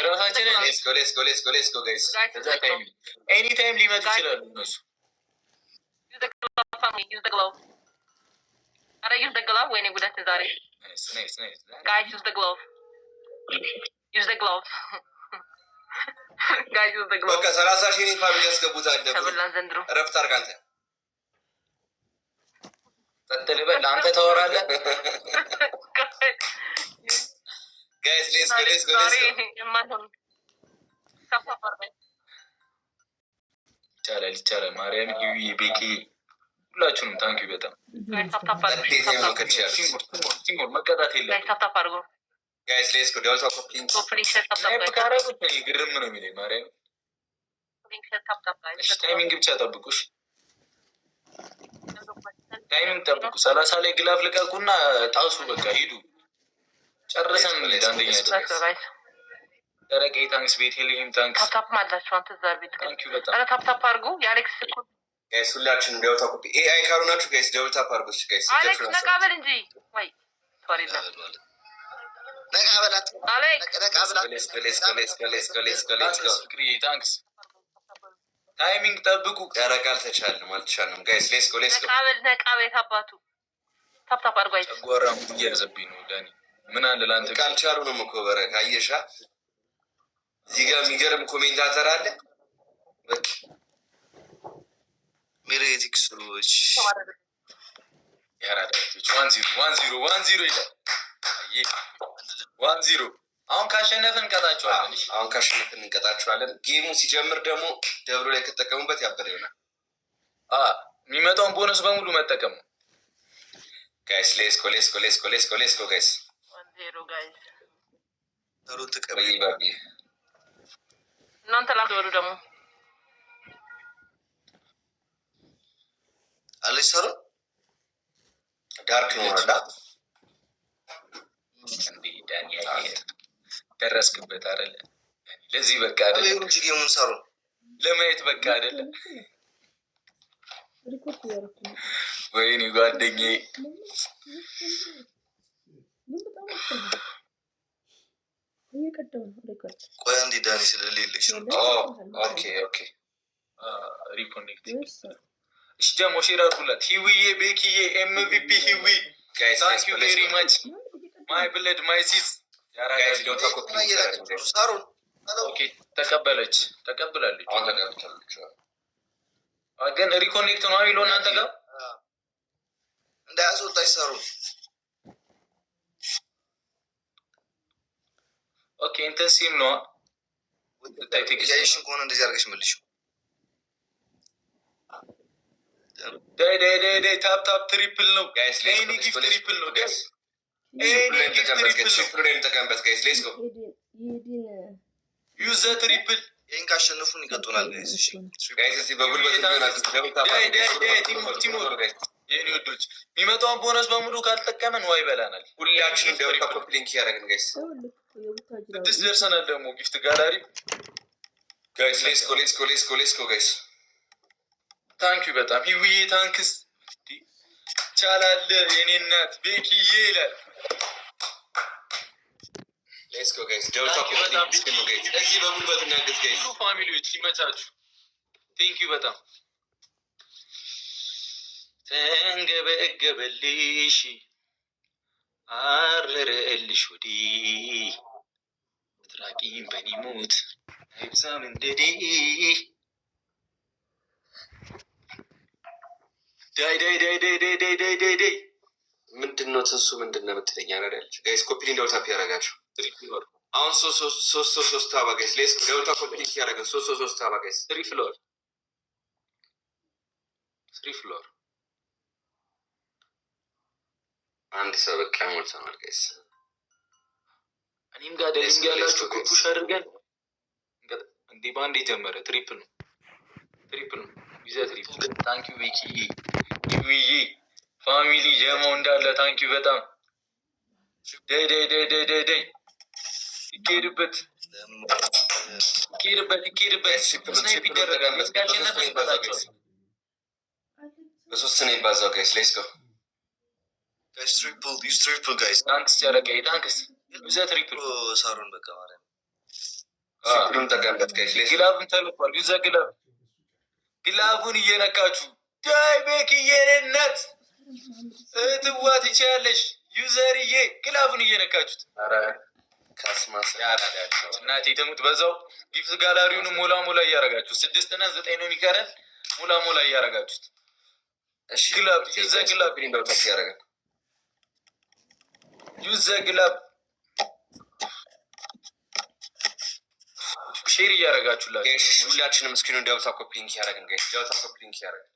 ራሳችንን ሌስኮ ጋይስ ኤኒ ታይም ሊመጡ ይችላሉ እነሱ። use the glove when you go to Zari. Nice. Guys, use the glove. Use the glove. Guys, use the glove. በቃ 30 ሺህ ፋሚሊ ያስገቡታል። ተበላን ዘንድሮ ረፍት አድርግ አንተ ቀጥል በል አንተ ታወራለህ። ጋይስ ሌትስ ጎ ይቻላል። ማርያም ሂዊ ቤኪ ሁላችሁንም ታንኪ በጣም መቀጣት የለም። ጋይስ ሌትስ ጎ ዳውል ታፕ ግርም ነው የሚለኝ ማርያም። ታይሚንግ ብቻ ጠብቁሽ፣ ታይሚንግ ጠብቁ። 30 ላይ ግላፍ ልቀቁና ጣሱ። በቃ ሂዱ፣ ጨርሰን እንሂድ። አንደኛ ደረቄ ታንክስ፣ ቤቴልሄም ታንክስ። ታፕ ማላችሁ አንተ ዛር ቤት ታንኪዩ በጣም ታፕ አድርጉ። የአሌክስ ጋይስ ሁላችንም ዳውል ታፕ ኤአይ ካሉናችሁ ጋይስ ዳውል ታፕ አድርጉ። ጋይስ አሌክስ ነቃበል እንጂ ወይ ሶሪላ ነቃበላት አሌክስ ታንክስ። ታይሚንግ ጠብቁ። ያረጋል አልተቻልንም ጋይስ ሌትስ ጎ ነቃበል አባቱ ታፕ አድርጉ። አይ ጓራም እያዘብኝ ነው ዳኒ። ምን አለ ላንተ ካልቻሉ ነው መኮበረ ካየሻ እዚህ ጋር የሚገርም ኮሜንታተር አለ። በቃ ሜሬቲክሶች ያራዳችሁ 1-0 ይላል። 1-0 አሁን ካሸነፍን እንቀጣቸዋለን። ጌሙ ሲጀምር ደግሞ ደብሎ ላይ ከተጠቀሙበት ያበደ ይሆናል። የሚመጣውን ቦነስ በሙሉ መጠቀም ነው። ጋይስ ሌትስ ጎ ጋይስ 1-0 ጋይስ ሩት ቀበይ ባቢ እናንተ ላትወሩ ደግሞ አለሰሩ ዳርክ ነው አይደል? እንዴ ዳኒ ደረስክበት አይደል? ለዚህ በቃ አይደል? እንጂ ጌሙን ሰሩ ለማየት በቃ አይደል? ወይኔ ጓደኛዬ ቆይ አንዴ ዳኒ ስለሌለሽ ነው። ኦኬ ሪኮኔክት እሺ። ጀሞ ሼር አድርጉላት። ሂዊዬ ቤኪዬ ኤምቪፒ ሂዊ ጋይስ ታንክ ዩ ቬሪ ማች ማይ ብለድ ማይ ሲስ ጋይስ ዶንት ኮፒ ሰሩ። ኦኬ ተቀበላለች። ግን ሪኮኔክት ነው የሚለው እናንተ ጋር እንዳያስወጣች ሰሩ። ኦኬ ኢንተንሲቭ ነው። ታይቴክሽን ከሆነ እንደዚህ አድርገሽ መልሽው። ዳይ ታፕ ትሪፕል ነው ጋይስ። ኤኒ ጊፍት ትሪፕል ነው ጋይስ። ተቀምበት ጋይስ ሌትስ ጎ ዩዝ ዘ ትሪፕል። ይሄን ካሸነፉን ይቀጡናል ጋይስ። እሺ ጋይስ እዚህ በጉልበት ይሆናል። ቲሞር የኔ ወዶች የሚመጣውን ቦነስ በሙሉ ካልጠቀመን ዋይ በላናል። ሁላችንም ደውል ኮፕሊንክ ያደረግን ጋይስ 6 ደርሰናል። ደግሞ ጊፍት ጋላሪ ጋይስ ሌትስ ጎ ጋይስ ታንኪዩ በጣም ሂዊዬ ታንክስ። ይቻላል የኔ እናት ቤኪዬ ይላል። ሌትስ ጎ ጋይስ ደውል ኮፕሊንክ ነው ጋይስ። እዚህ በጉልበት እናገዝ ጋይስ። ፋሚሊዎች ይመቻችሁ። ቴንኪዩ በጣም ተንገበገበልሽ አረረልሽ ወዲ ትራቂም በኒሞት አይብዛም እንደዲ ዳይ ምንድነው ትንሱ ምንድነው የምትለኝ አይደል ጋይስ? ኮፒ ሊንክ ታፕ ያደርጋችሁ አሁን 3 ታባ ጋይስ ሌትስ ጎ ዳውል ታፕ ኮፒ ሊንክ ያደርጋችሁ 3 ታባ ጋይስ 3 ፍሎር አንድ ሰው በቃ ሞልተናል ጋይስ። እኔም ጋር ደስ ያላችሁ ኩፑሽ አድርገን እንዴ ባንዴ ጀመረ። ትሪፕል ነው ቪዛ ትሪፕል። ታንክ ዩ ቤኪ ሂዊዬ ፋሚሊ ጀሞ እንዳለ ታንክ ዩ በጣም ዳይ ይኬድበት ስናይፕ ይደረጋል። መስጋችነት ይባላል። በሶስት ነው ይባዛው ጋይስ ሌትስ ጎ ጋይስ ትሪፕል guys ታንክስ ጨረቀ ታንክስ ዩዘ ትሪፕል ሳሩን በቃ ማለት ሁሉም ጠቀምበት ጋይስ። ግላቡን ተልኳል። ዩዘ ግላቡን እየነካችሁ ዳይ ቤክ እየነነት እህትዋት ይቻለሽ ዩዘርዬ ግላቡን እየነካችሁት ካስማስ እናቴ ተሙት። በዛው ጊፍት ጋላሪውን ሞላ ሞላ እያረጋችሁ 6 እና 9 ነው የሚቀረን። ሞላ ሞላ እያረጋችሁት ግላብ ዩዘ ግላብ እንደውጣት ያረጋል ዩዘ ግላብ ሼር እያረጋችሁላችሁ ጋይስ። ሁላችንም እስኪኑ ደውታ ኮፒ ሊንክ ያረጋን ጋይስ። ደውታ ኮፒ ሊንክ ያረጋን።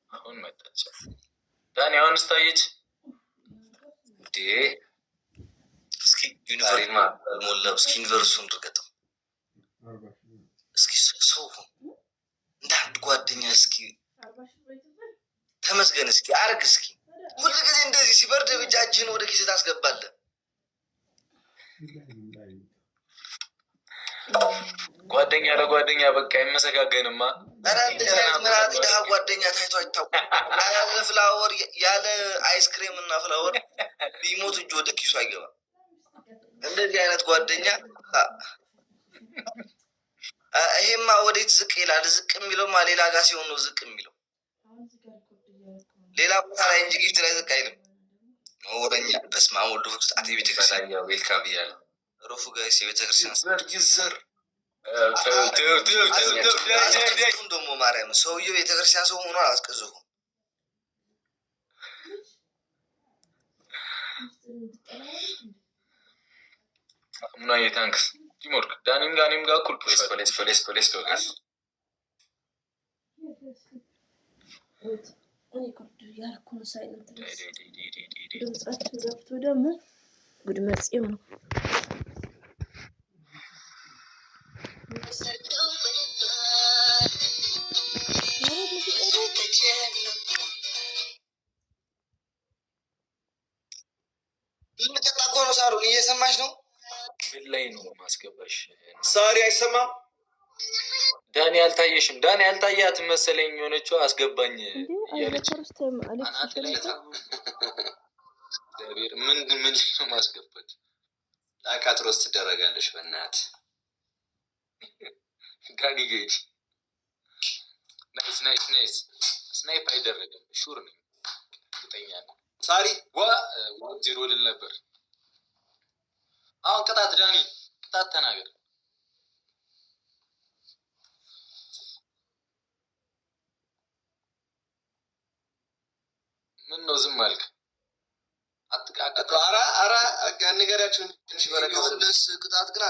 አሁን መጣች ዳኒ። አሁን ስታየች እንዴ እስኪ ዩኒቨርሲቲ ሞላው እስኪ ዩኒቨርሲቲውን ድርገጠው እስኪ ሰው እንደ አንድ ጓደኛ እስኪ ተመስገን እስኪ አርግ እስኪ ሁሉ ጊዜ እንደዚህ ሲበርድ እጃችንን ወደ ኪስ ታስገባለህ። ጓደኛ ለጓደኛ በቃ አይመሰጋገንማ። ኧረ እንደዚህ ምራት ደሃ ጓደኛ ታይቶ አይታወቅም። ያለ ፍላወር ያለ አይስክሬም እና ፍላወር ቢሞት እጁ ወደ ኪሱ አይገባም። እንደዚህ አይነት ጓደኛ ይሄማ ወዴት ዝቅ ይላል? ዝቅ የሚለውማ ሌላ ጋር ሲሆን ነው ዝቅ የሚለው። ሌላ ቦታ ላይ እንጂ ጊፍት ላይ ዝቅ አይልም። ወረኛ በስመ አብ ወልድ ወመንፈስ ቅዱስ ቤተክርስቲያን ዌልካም ብያለሁ። ሮፉ ጋይስ የቤተክርስቲያን ይዘር ደግሞ ማርያም ሰውዬው ቤተክርስቲያን ሰው ሆኖ አላስቀዝኩም። ምና የታንክስ ቲሞርክ ዳኒም ጋኒም ጋር እኩል ፑሽ ፖሊስ ጋይስ ድምጻችን ገብቶ ደግሞ ጉድ መጽው ነው። ልንቀጣ እኮ ነው። ሳሩ እየሰማሽ ነው? ምን ላይ ነው ማስገባሽ? ሳሪ አይሰማም? ዳኒ አልታየሽም? ዳኒ አልታያት መሰለኝ። የሆነችው አስገባኝ እያለች ምን ነው ማስገባት? አቃጥሮስ ትደረጋለሽ በእናት ዳኒ ጌጅ ናይስ ስናይፕ አይደረግም። ሹር ነኝ እርግጠኛ ነኝ። ሳሪ ዜሮ ልል ነበር። አሁን ቅጣት ዳኒ ቅጣት ተናገር። ምን ነው ዝም አልክ? አራ ንገሪያችሁን ትንሽ በረካ ቅጣት ግን